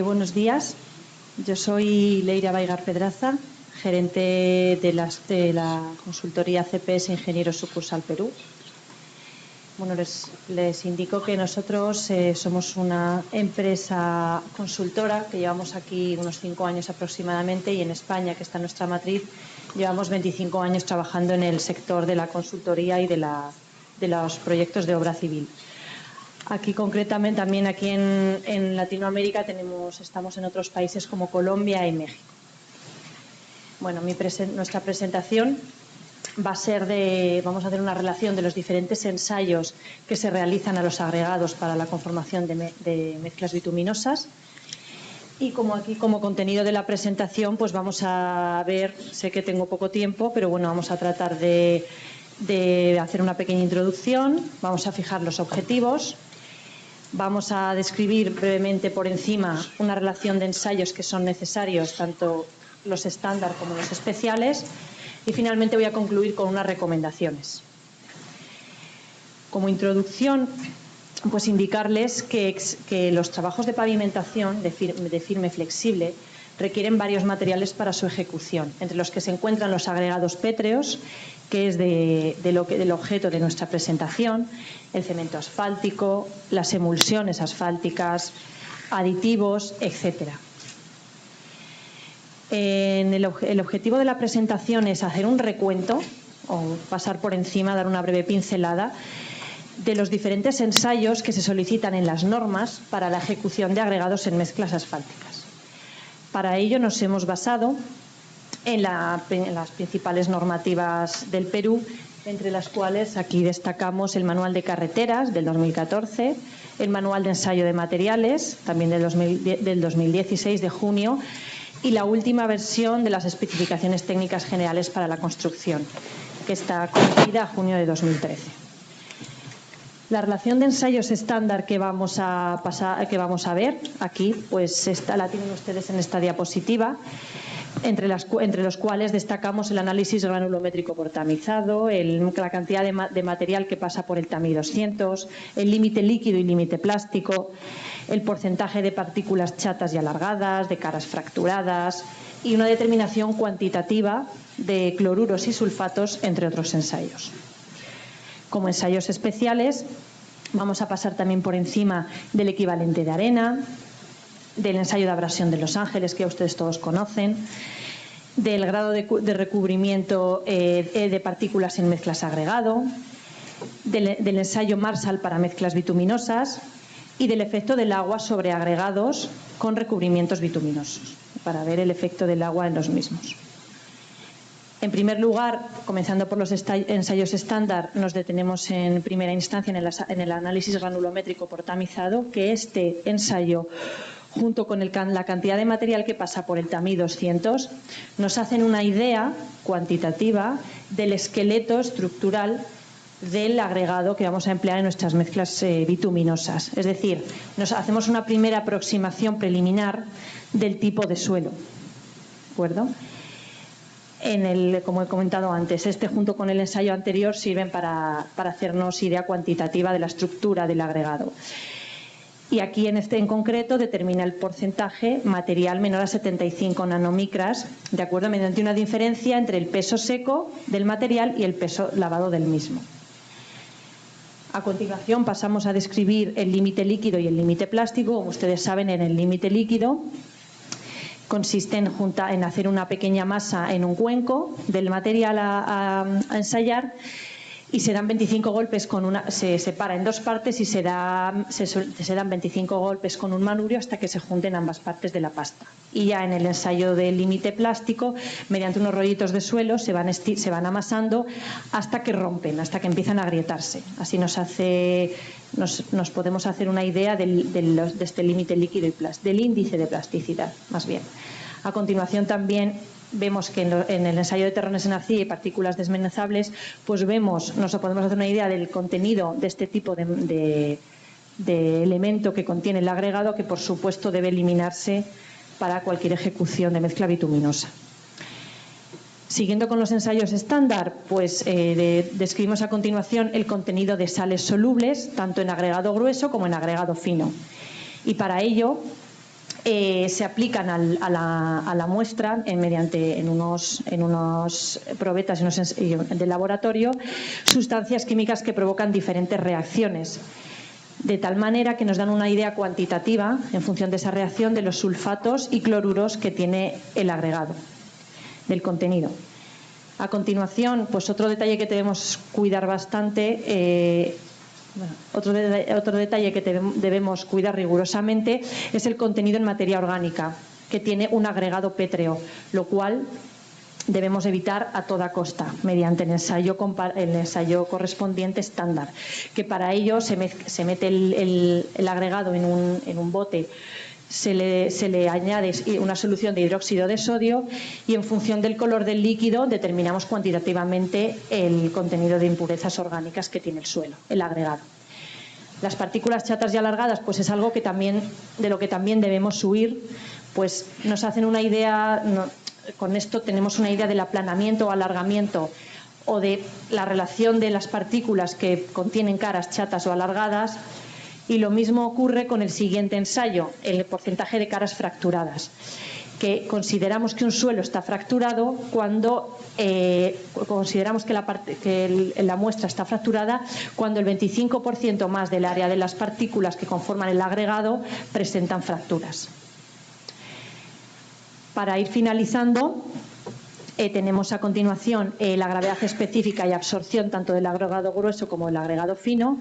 Buenos días. Yo soy Leira Baigar Pedraza, gerente de la consultoría CPS Ingenieros Sucursal Perú. Bueno, les indico que nosotros somos una empresa consultora que llevamos aquí unos 5 años aproximadamente, y en España, que está nuestra matriz, llevamos 25 años trabajando en el sector de la consultoría y de los proyectos de obra civil. Aquí concretamente, también aquí en Latinoamérica estamos en otros países como Colombia y México. Bueno, nuestra presentación va a ser vamos a hacer una relación de los diferentes ensayos que se realizan a los agregados para la conformación de mezclas bituminosas. Y como contenido de la presentación, pues vamos a ver, sé que tengo poco tiempo, pero bueno, vamos a tratar de hacer una pequeña introducción, vamos a fijar los objetivos. Vamos a describir brevemente por encima una relación de ensayos que son necesarios, tanto los estándar como los especiales, y finalmente voy a concluir con unas recomendaciones. Como introducción, pues indicarles que los trabajos de pavimentación de firme flexible requieren varios materiales para su ejecución, entre los que se encuentran los agregados pétreos, que es del objeto de nuestra presentación, el cemento asfáltico, las emulsiones asfálticas, aditivos, etcétera. El objetivo de la presentación es hacer un recuento o pasar por encima, dar una breve pincelada de los diferentes ensayos que se solicitan en las normas para la ejecución de agregados en mezclas asfálticas. Para ello nos hemos basado en las principales normativas del Perú, entre las cuales aquí destacamos el Manual de Carreteras del 2014, el Manual de Ensayo de Materiales, también del 2016 de junio, y la última versión de las Especificaciones Técnicas Generales para la Construcción, que está conocida a junio de 2013. La relación de ensayos estándar que vamos a ver aquí, pues la tienen ustedes en esta diapositiva, entre los cuales destacamos el análisis granulométrico por tamizado, la cantidad de material que pasa por el TAMI 200, el límite líquido y límite plástico, el porcentaje de partículas chatas y alargadas, de caras fracturadas, y una determinación cuantitativa de cloruros y sulfatos, entre otros ensayos. Como ensayos especiales, vamos a pasar también por encima del equivalente de arena, del ensayo de abrasión de Los Ángeles, que ustedes todos conocen, del grado de recubrimiento de partículas en mezclas agregado, del ensayo Marshall para mezclas bituminosas y del efecto del agua sobre agregados con recubrimientos bituminosos, para ver el efecto del agua en los mismos. En primer lugar, comenzando por los ensayos estándar, nos detenemos en primera instancia en el análisis granulométrico por tamizado, que este ensayo, junto con la cantidad de material que pasa por el TAMI 200, nos hacen una idea cuantitativa del esqueleto estructural del agregado que vamos a emplear en nuestras mezclas bituminosas. Es decir, nos hacemos una primera aproximación preliminar del tipo de suelo. ¿De acuerdo? Como he comentado antes, junto con el ensayo anterior sirven para hacernos idea cuantitativa de la estructura del agregado. Y aquí en concreto determina el porcentaje material menor a 75 nanomicras, de acuerdo, mediante una diferencia entre el peso seco del material y el peso lavado del mismo. A continuación pasamos a describir el límite líquido y el límite plástico. Como ustedes saben, en el límite líquido consiste en hacer una pequeña masa en un cuenco del material a ensayar, y se dan 25 golpes se separa en dos partes y se dan 25 golpes con un manubrio hasta que se junten ambas partes de la pasta. Y ya en el ensayo del límite plástico, mediante unos rollitos de suelo, se van amasando hasta que rompen, hasta que empiezan a agrietarse. Así nos podemos hacer una idea de este límite líquido y del índice de plasticidad, más bien. A continuación también vemos que en el ensayo de terrones en arcilla y partículas desmenazables, pues nos podemos hacer una idea del contenido de este tipo de elemento que contiene el agregado, que por supuesto debe eliminarse para cualquier ejecución de mezcla bituminosa. Siguiendo con los ensayos estándar, pues describimos a continuación el contenido de sales solubles, tanto en agregado grueso como en agregado fino. Y para ello se aplican a la muestra en unos probetas de laboratorio sustancias químicas que provocan diferentes reacciones, de tal manera que nos dan una idea cuantitativa, en función de esa reacción, de los sulfatos y cloruros que tiene el agregado, del contenido. A continuación, pues otro detalle que debemos cuidar bastante, otro detalle que debemos cuidar rigurosamente es el contenido en materia orgánica, que tiene un agregado pétreo, lo cual debemos evitar a toda costa mediante el ensayo correspondiente estándar, que para ello se mete el agregado en un bote, se le añade una solución de hidróxido de sodio y en función del color del líquido determinamos cuantitativamente el contenido de impurezas orgánicas que tiene el suelo, el agregado. Las partículas chatas y alargadas, pues es algo de lo que también debemos huir, pues nos hacen una idea. Con esto tenemos una idea del aplanamiento o alargamiento o de la relación de las partículas que contienen caras chatas o alargadas, y lo mismo ocurre con el siguiente ensayo, el porcentaje de caras fracturadas, que consideramos que un suelo está fracturado cuando consideramos que la muestra está fracturada cuando el 25% más del área de las partículas que conforman el agregado presentan fracturas. Para ir finalizando, tenemos a continuación la gravedad específica y absorción tanto del agregado grueso como del agregado fino,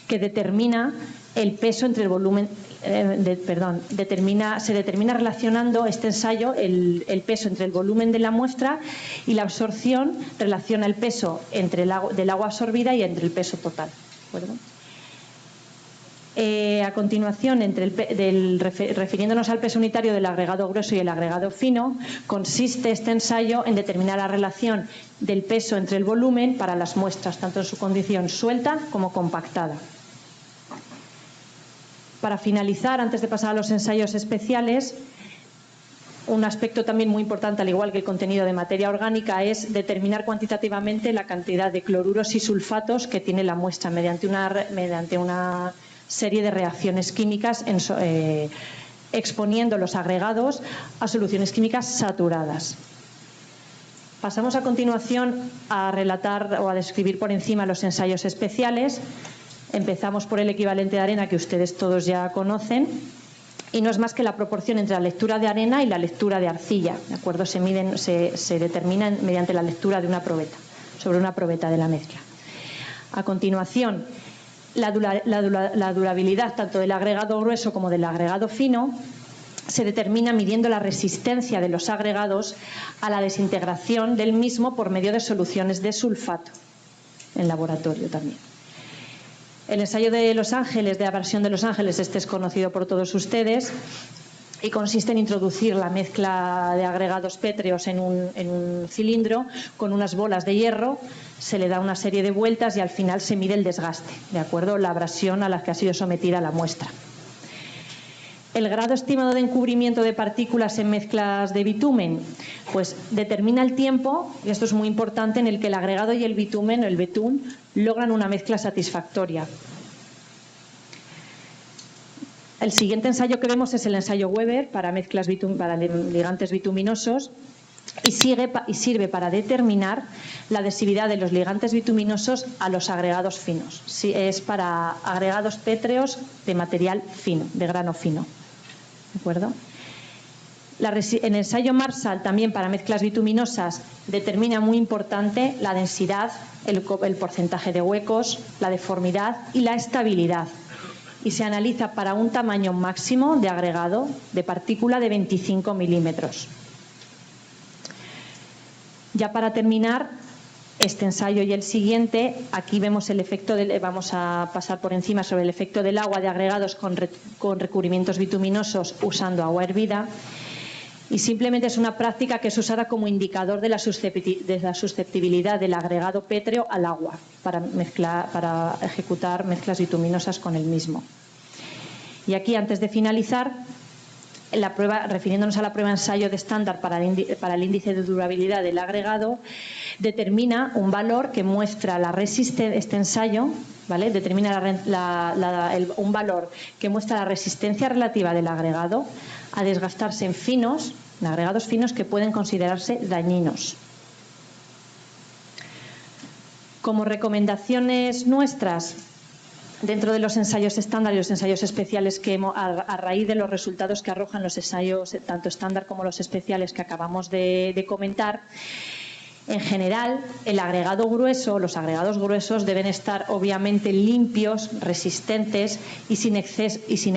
que determina el peso entre el volumen, se determina relacionando este ensayo el peso entre el volumen de la muestra, y la absorción relaciona el peso del agua absorbida y entre el peso total. ¿De acuerdo? A continuación, refiriéndonos al peso unitario del agregado grueso y el agregado fino, consiste este ensayo en determinar la relación del peso entre el volumen para las muestras, tanto en su condición suelta como compactada. Para finalizar, antes de pasar a los ensayos especiales, un aspecto también muy importante, al igual que el contenido de materia orgánica, es determinar cuantitativamente la cantidad de cloruros y sulfatos que tiene la muestra mediante una serie de reacciones químicas exponiendo los agregados a soluciones químicas saturadas. Pasamos a continuación a relatar o a describir por encima los ensayos especiales. Empezamos por el equivalente de arena, que ustedes todos ya conocen, y no es más que la proporción entre la lectura de arena y la lectura de arcilla, ¿de acuerdo? Se determina mediante la lectura de una probeta, sobre una probeta de la mezcla. A continuación, la durabilidad tanto del agregado grueso como del agregado fino se determina midiendo la resistencia de los agregados a la desintegración del mismo por medio de soluciones de sulfato, en laboratorio también. El ensayo de Los Ángeles, de abrasión de Los Ángeles, este es conocido por todos ustedes y consiste en introducir la mezcla de agregados pétreos en un cilindro con unas bolas de hierro, se le da una serie de vueltas y al final se mide el desgaste, de acuerdo, la abrasión a la que ha sido sometida la muestra. El grado estimado de encubrimiento de partículas en mezclas de bitumen, pues determina el tiempo, y esto es muy importante, en el que el agregado y el bitumen, o el betún, logran una mezcla satisfactoria. El siguiente ensayo que vemos es el ensayo Weber para ligantes bituminosos, y sirve para determinar la adhesividad de los ligantes bituminosos a los agregados finos. Es para agregados pétreos de material fino, de grano fino. ¿De acuerdo? En el ensayo Marshall, también para mezclas bituminosas, determina muy importante la densidad, el porcentaje de huecos, la deformidad y la estabilidad. Y se analiza para un tamaño máximo de agregado de partícula de 25 milímetros. Ya para terminar este ensayo y el siguiente, aquí vemos el efecto vamos a pasar por encima sobre el efecto del agua de agregados con recubrimientos bituminosos usando agua hervida, y simplemente es una práctica que es usada como indicador de la susceptibilidad del agregado pétreo al agua para ejecutar mezclas bituminosas con el mismo. Y aquí, antes de finalizar, la prueba, refiriéndonos a la prueba ensayo de estándar para el índice de durabilidad del agregado, determina un valor que muestra la resistencia. Este ensayo, ¿vale?, determina un valor que muestra la resistencia relativa del agregado a desgastarse en agregados finos que pueden considerarse dañinos. Como recomendaciones nuestras, dentro de los ensayos estándar y los ensayos especiales a raíz de los resultados que arrojan los ensayos tanto estándar como los especiales que acabamos de comentar, en general, los agregados gruesos deben estar obviamente limpios, resistentes y sin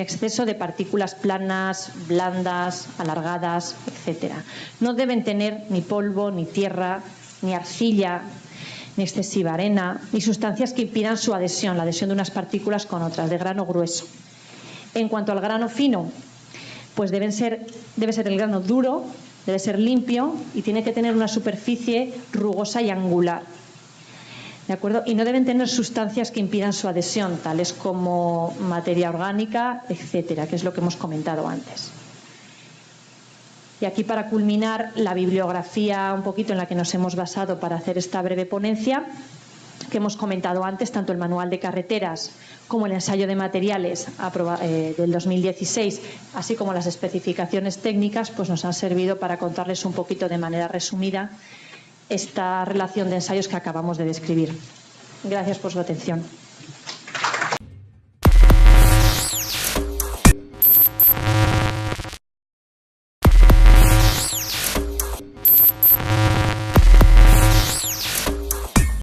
exceso de partículas planas, blandas, alargadas, etc. No deben tener ni polvo, ni tierra, ni arcilla, ni excesiva arena, ni sustancias que impidan su adhesión, la adhesión de unas partículas con otras, de grano grueso. En cuanto al grano fino, pues debe ser el grano duro, debe ser limpio y tiene que tener una superficie rugosa y angular. ¿De acuerdo? Y no deben tener sustancias que impidan su adhesión, tales como materia orgánica, etcétera, que es lo que hemos comentado antes. Y aquí, para culminar, la bibliografía un poquito en la que nos hemos basado para hacer esta breve ponencia, que hemos comentado antes, tanto el manual de carreteras como el ensayo de materiales del 2016, así como las especificaciones técnicas, pues nos han servido para contarles un poquito de manera resumida esta relación de ensayos que acabamos de describir. Gracias por su atención.